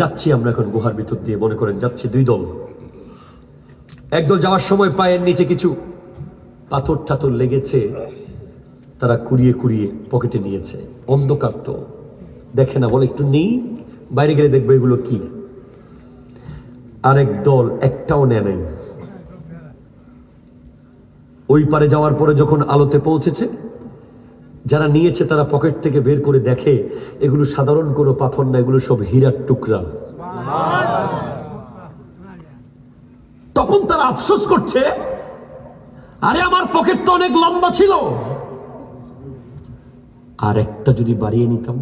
যাচ্ছি আমরা এখন গুহার ভিতর দিয়ে, মনে করেন যাচ্ছি দুই দল। একদল যাওয়ার সময় পায়ের নিচে কিছু পাথর ঠাথর লেগেছে, তারা কুড়িয়ে কুড়িয়ে পকেটে নিয়েছে। অন্ধকার তো দেখে না, বলে একটু নেই, বাইরে গেলে দেখবে এগুলো কি। আরেক দল একটাও নেয় নাই। ওই পারে যাওয়ার পরে যখন আলোতে পৌঁছেছে, যারা নিয়েছে তারা পকেট থেকে বের করে দেখে এগুলো সাধারণ কোনো পাথর না, এগুলো সব হীরার টুকরা। তখন তারা আফসোস করছে, আরে আমার পকেট তো অনেক লম্বা ছিল, আর একটা যদি বাড়িয়ে নিতাম,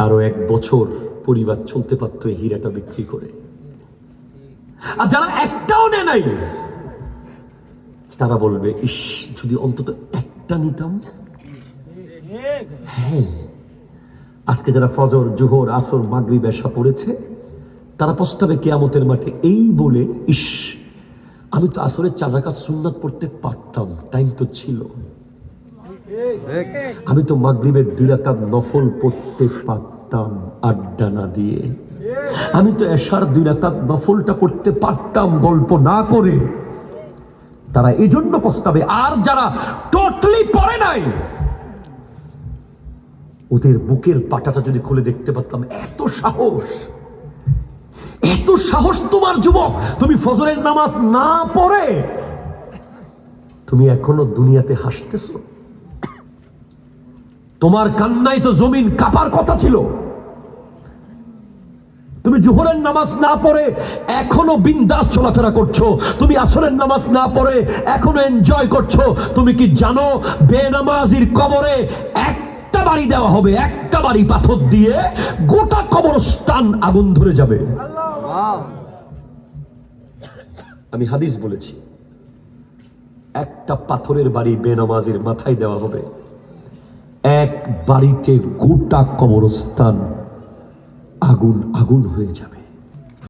আরো 1 বছর পরিবার চলতে পারতো এই হীরাটা বিক্রি করে। আর যারা একটাও নেয় নাই, তারা বলবে, ইস যদি অন্তত একটা নিতাম। হ্যাঁ, আজকে যারা ফজর, জোহর, আসর, মাগরিব, এশা পড়েছে, তারা পস্তাবে কিয়ামতের মাঠে এই বলে, ইস আমি তো আসরের 4 রাকাত সুন্নাত পড়তে পারতাম, টাইম তো ছিল। আমি তো মাগরিবের 2 রাকাত নফল পড়তে পারতাম আড্ডা না দিয়ে। আমি তো এশার 2 রাকাত নফলটা পড়তে পারতাম গল্প না করে। তারা এই জন্য পস্তাবে। আর যারা টোটালি পড়ে নাই, ওদের বুকের পাটাটা যদি খুলে দেখতে পারতাম, এত সাহস, এত সাহস তোমার যুবক, তুমি ফজরের নামাজ না পড়ে তুমি এখনো দুনিয়াতে হাসতেছো। তোমার কান্নায় তো জমিন কাঁপার কথা ছিল। তুমি জোহরের নামাজ না পড়ে এখনো বিন্দাস চলাফেরা করছো, তুমি আসরের নামাজ না পড়ে এখনো এনজয় করছো। তুমি কি জানো বেনামাজির কবরে একটা বাড়ি দেওয়া হবে, একটা বাড়ি পাথর দিয়ে গোটা কবরস্থান আগুন ধরে যাবে। আমি হাদিস বলেছি, একটা পাথরের বাড়ি বেনামাজির মাথায় দেওয়া হবে, এক বাড়িতে গোটা কবরস্থান আগুন আগুন হয়ে যাবে।